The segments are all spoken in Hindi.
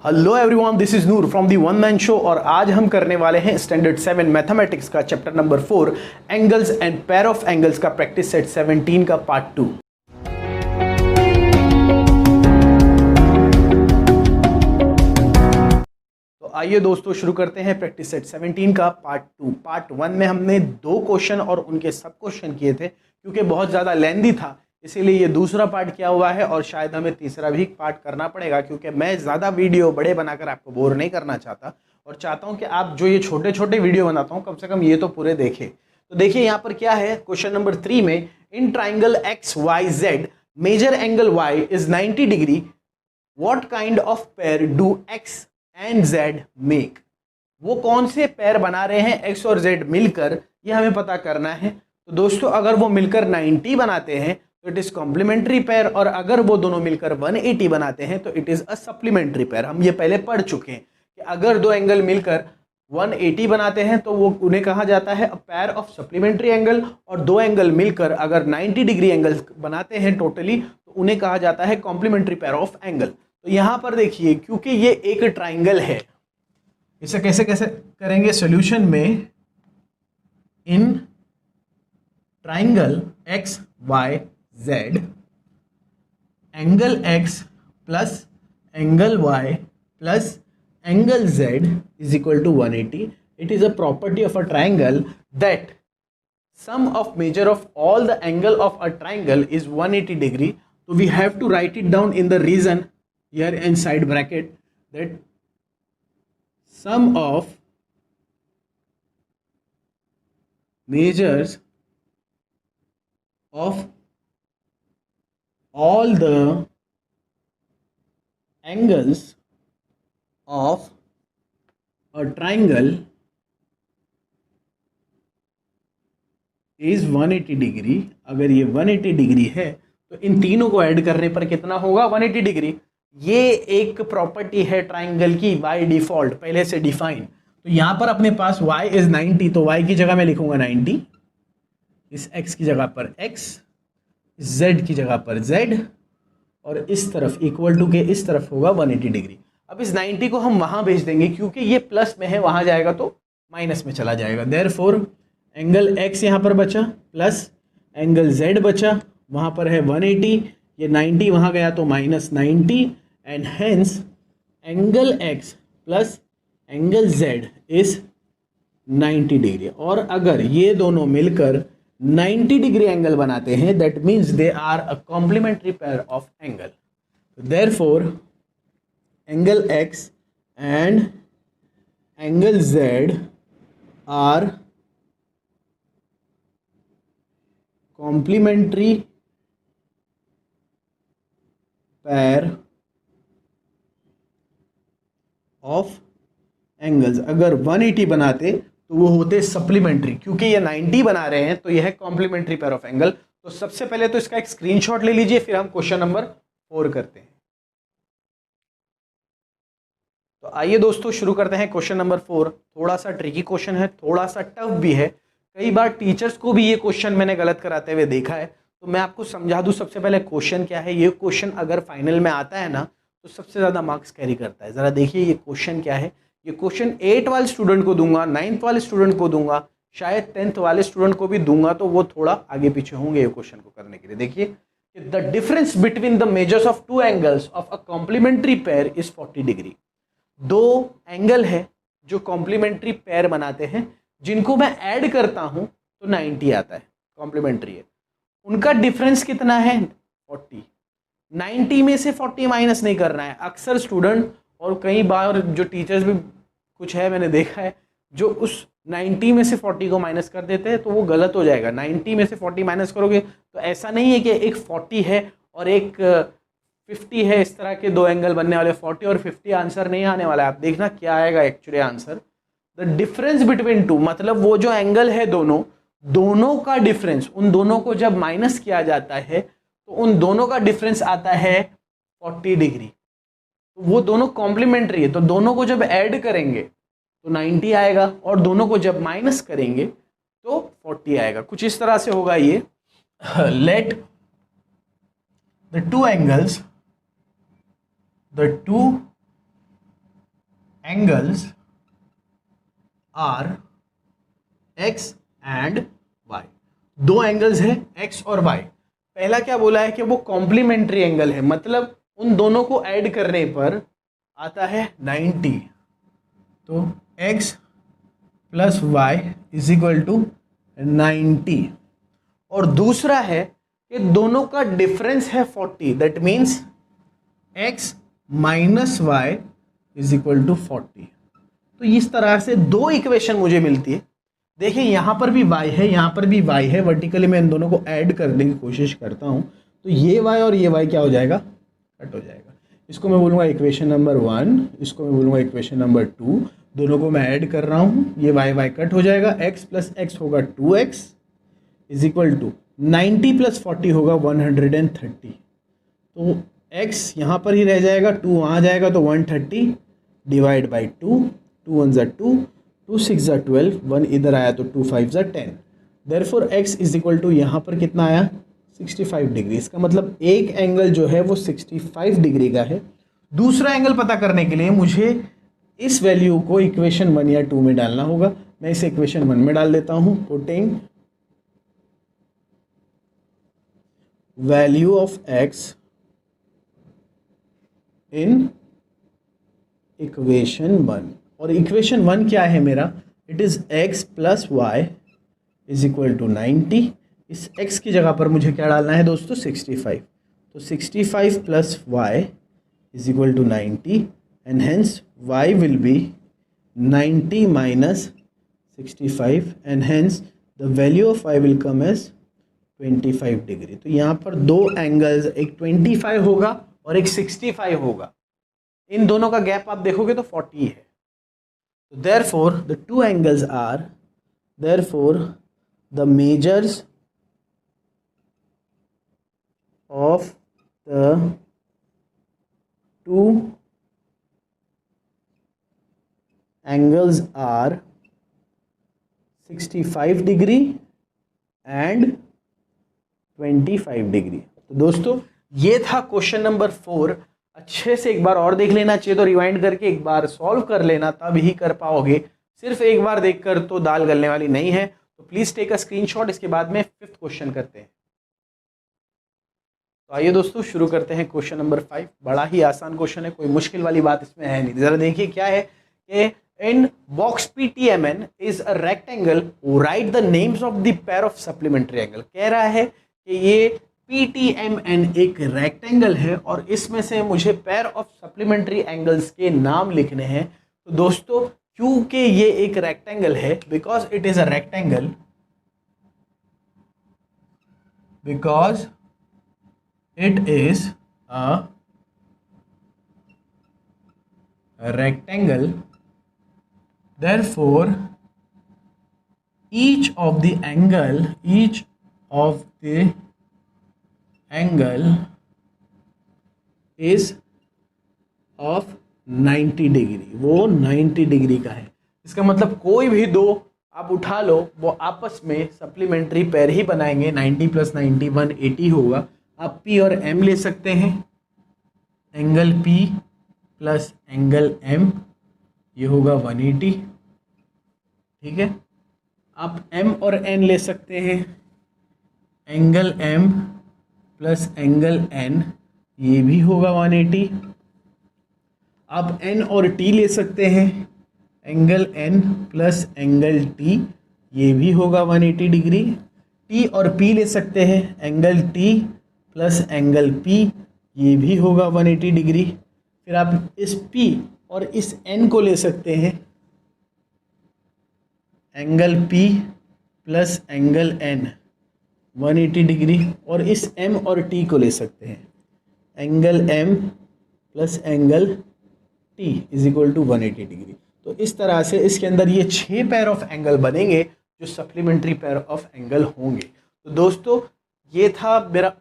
Hello everyone, this is Noor from the one man show और आज हम करने वाले हैं स्टैंडर्ड 7 मैथमेटिक्स का chapter number 4 angles and pair of angles का प्रैक्टिस सेट 17 का पार्ट 2। तो आइए दोस्तों शुरू करते हैं प्रैक्टिस सेट 17 का पार्ट 2। पार्ट 1 में हमने 2 क्वेश्चन और उनके सब क्वेश्चन किए थे। क्योंकि बहुत ज़्यादा लेंदी था इसीलिए ये दूसरा पार्ट किया हुआ है और शायद हमें तीसरा भी पार्ट करना पड़ेगा, क्योंकि मैं ज़्यादा वीडियो बड़े बनाकर आपको बोर नहीं करना चाहता और चाहता हूं कि आप जो ये छोटे छोटे वीडियो बनाता हूं कम से कम ये तो पूरे देखें। तो देखिए यहाँ पर क्या है, क्वेश्चन नंबर 3 में in triangle x y z measure angle y is 90 degree, what kind of pair do x and z make. वो कौन से पेयर बना रहे हैं एक्स और जेड मिलकर, ये हमें पता करना है। तो दोस्तों अगर वो मिलकर 90 बनाते हैं तो इट इज कॉम्प्लीमेंट्री पेयर, और अगर वो दोनों मिलकर 180 बनाते हैं तो it is a supplementary pair. हम ये पहले पढ़ चुके हैं कि अगर दो एंगल मिलकर 180 बनाते हैं तो वो उन्हें कहा जाता है a pair of supplementary angle, और दो एंगल मिलकर अगर 90 डिग्री एंगल बनाते हैं टोटली तो उन्हें कहा जाता है कॉम्प्लीमेंट्री पेयर ऑफ एंगल। तो यहां पर देखिए, क्योंकि ये एक ट्राइंगल है, इसे कैसे कैसे करेंगे सॉल्यूशन में, in triangle x y z angle x plus angle y plus angle z is equal to 180. It is a property of a triangle that sum of measure of all the angle of a triangle is 180 degree. So we have to write it down in the reason here inside bracket that sum of measures of all the angles of a triangle is 180 degree. अगर ये 180 डिग्री है तो इन तीनों को ऐड करने पर कितना होगा 180 डिग्री। ये एक प्रॉपर्टी है ट्राइंगल की बाय डिफॉल्ट, पहले से डिफाइन। तो यहां पर अपने पास y इज 90, तो y की जगह मैं लिखूंगा 90, इस x की जगह पर x, z की जगह पर z, और इस तरफ इक्वल टू के इस तरफ होगा 180 डिग्री। अब इस 90 को हम वहां भेज देंगे क्योंकि ये प्लस में है, वहां जाएगा तो माइनस में चला जाएगा। देयरफॉर एंगल x यहां पर बचा प्लस एंगल z बचा, वहां पर है 180, ये 90 वहां गया तो minus 90, and hence angle x plus angle z is 90 degree. और अगर ये दोनों मिलकर 90 डिग्री एंगल बनाते हैं that means they are a complementary pair of angle. Therefore angle x and angle z are complementary pair of angles. अगर 180 बनाते तो वो होते सप्लीमेंट्री, क्योंकि ये 90 बना रहे हैं तो यह है कॉम्प्लीमेंट्री पेयर ऑफ एंगल। तो सबसे पहले तो इसका एक स्क्रीनशॉट ले लीजिए, फिर हम क्वेश्चन नंबर 4 करते हैं। तो आइए दोस्तों शुरू करते हैं क्वेश्चन नंबर 4। थोड़ा सा ट्रिकी क्वेश्चन है, थोड़ा सा टफ भी है। कई बार टीचर्स को भी ये क्वेश्चन मैंने गलत कराते हुए देखा है, तो मैं आपको समझा दूं सबसे पहले क्वेश्चन क्या है। ये क्वेश्चन अगर फाइनल में आता है ना तो सबसे ज्यादा मार्क्स कैरी करता है। जरा देखिए ये क्वेश्चन क्या है। ये क्वेश्चन 8 वाले स्टूडेंट को दूंगा, 9th वाले स्टूडेंट को दूंगा, शायद 10th वाले स्टूडेंट को भी दूंगा, तो वो थोड़ा आगे पीछे होंगे ये क्वेश्चन को करने के लिए। देखिए, the difference between the measures of two angles of a complementary pair is 40 degree. दो एंगल है जो कॉम्प्लीमेंट्री पेयर बनाते हैं, जिनको मैं ऐड करता हूं तो 90 आता है, कॉम्प्लीमेंट्री है। उनका डिफरेंस कितना है 40। 90 में से 40 माइनस नहीं करना है। अक्सर स्टूडेंट और कई बार जो टीचर्स भी कुछ है मैंने देखा है जो उस 90 में से 40 को माइनस कर देते हैं, तो वो गलत हो जाएगा। 90 में से 40 माइनस करोगे तो ऐसा नहीं है कि एक 40 है और एक 50 है, इस तरह के दो एंगल बनने वाले। 40 और 50 आंसर नहीं आने वाला है। आप देखना क्या आएगा actually answer. The difference between two, मतलब वो जो एंगल है दोनों का डिफरेंस, उन दोनों को जब माइनस किया जाता है तो उन दोनों का डिफरेंस आता है 40 डिग्री। तो वो दोनों कॉम्प्लीमेंट्री है, तो दोनों को जब ऐड करेंगे तो 90 आएगा, और दोनों को जब माइनस करेंगे तो 40 आएगा। कुछ इस तरह से होगा ये। Let the two angles are x and y, दो एंगल्स है एक्स और वाई। पहला क्या बोला है कि वो कॉम्प्लीमेंट्री एंगल है, मतलब उन दोनों को ऐड करने पर आता है 90। तो x plus y is equal to 90। और दूसरा है कि दोनों का डिफरेंस है 40, that means x minus y is equal to 40। तो इस तरह से दो इक्वेशन मुझे मिलती है। देखिए यहाँ पर भी y है, यहाँ पर भी y है, वर्टिकली मैं इन दोनों को ऐड करने की कोशिश करता हूँ, तो ये y और ये y क्या हो जाएगा, कट हो जाएगा। इसको मैं बोलूँगा इक्वेशन नंबर 1, इसको मैं बोलूँगा इक्वेशन नंबर 2, दोनों को मैं ऐड कर रहा हूँ, ये y कट हो जाएगा, x प्लस x होगा 2x is equal to 90 plus 40 होगा 130। तो x यहाँ पर ही रह जाएगा, 2 वहाँ जाएगा तो 130 डिवाइड बाई 2, 2 1 2, 2 6 12, 1 इधर आया तो 2 5 10। Therefore x is equal to यहाँ पर कितना आया, 65 डिग्री। इसका मतलब एक एंगल जो है वो 65 डिग्री का है। दूसरा एंगल पता करने के लिए मुझे इस वैल्यू को इक्वेशन 1 या 2 में डालना होगा। मैं इसे इक्वेशन 1 में डाल देता हूँ। Putting value of x in equation 1, और इक्वेशन 1 क्या है मेरा, it is x plus y is equal to 90। इस x की जगह पर मुझे क्या डालना है दोस्तों, 65। तो 65 plus y is equal to 90 and hence y will be 90 minus 65 and hence the value of y will come as 25 degree. तो यहाँ पर दो एंगल्स, एक 25 होगा और एक 65 होगा। इन दोनों का गैप आप देखोगे तो 40 है। तो therefore the two angles are, therefore the measures of the two angles are 65 degree and 25 degree. तो दोस्तों ये था क्वेश्चन नंबर 4। अच्छे से एक बार और देख लेना चाहिए, तो रिवाइंड करके एक बार सॉल्व कर लेना, तब ही कर पाओगे। सिर्फ एक बार देखकर तो दाल गलने वाली नहीं है। तो प्लीज टेक अ स्क्रीनशॉट। इसके बाद में 5th क्वेश्चन करते हैं। तो आइए दोस्तों शुरू करते हैं क्वेश्चन नंबर 5। बड़ा ही आसान क्वेश्चन है, कोई मुश्किल वाली बात इसमें है नहीं। जरा देखिए क्या है कि इन box PTMN is a rectangle, right the names of the pair of supplementary angle. कह रहा है कि ये PTMN एक रेक्टेंगल है और इसमें से मुझे पेयर ऑफ सप्लीमेंट्री एंगल्स के नाम लिखने हैं। तो दोस्तों क्योंकि ये एक रेक्टेंगल है, because it is a rectangle, because it is a rectangle, therefore each of the angle is of 90 degree, वो 90 डिग्री का है। इसका मतलब कोई भी दो आप उठा लो, वो आपस में सप्लीमेंट्री पेयर ही बनाएंगे। 90 प्लस 90 180 होगा। आप P और M ले सकते हैं, angle P plus angle M, ये होगा 180, ठीक है। आप M और N ले सकते हैं, angle M plus angle N, ये भी होगा 180। आप N और T ले सकते हैं, angle N plus angle T, ये भी होगा 180 डिग्री। T और P ले सकते हैं, angle T plus angle P, ये भी होगा 180 डिग्री। फिर आप इस P और इस N को ले सकते हैं, angle P plus angle N 180 degree. और इस M और T को ले सकते हैं, angle M plus angle T is equal to 180 degree. तो इस तरह से इसके अंदर ये 6 पेयर ऑफ एंगल बनेंगे जो सप्लीमेंट्री पेयर ऑफ एंगल होंगे। तो दोस्तों ये था मेरा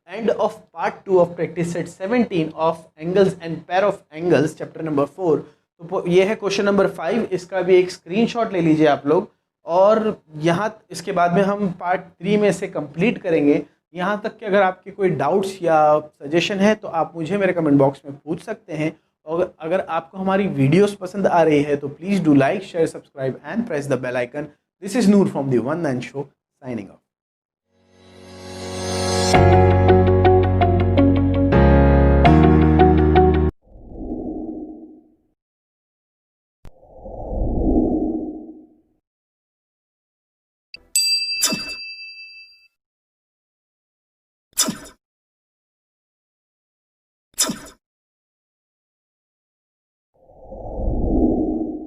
end of part 2 of practice set 17 of angles and pair of angles chapter number 4। तो ये है क्वेश्चन नंबर 5। इसका भी एक स्क्रीनशॉट ले लीजिए आप लोग, और यहाँ इसके बाद में हम पार्ट 3 में से कंप्लीट करेंगे। यहाँ तक कि अगर आपके कोई डाउट्स या सजेशन है तो आप मुझे मेरे कमेंट बॉक्स में पूछ सकते हैं, और अगर आपको हमारी वीडियोस पसंद आ रही है तो please do like share subscribe and press the bell icon. This is Noor from the one man show signing of.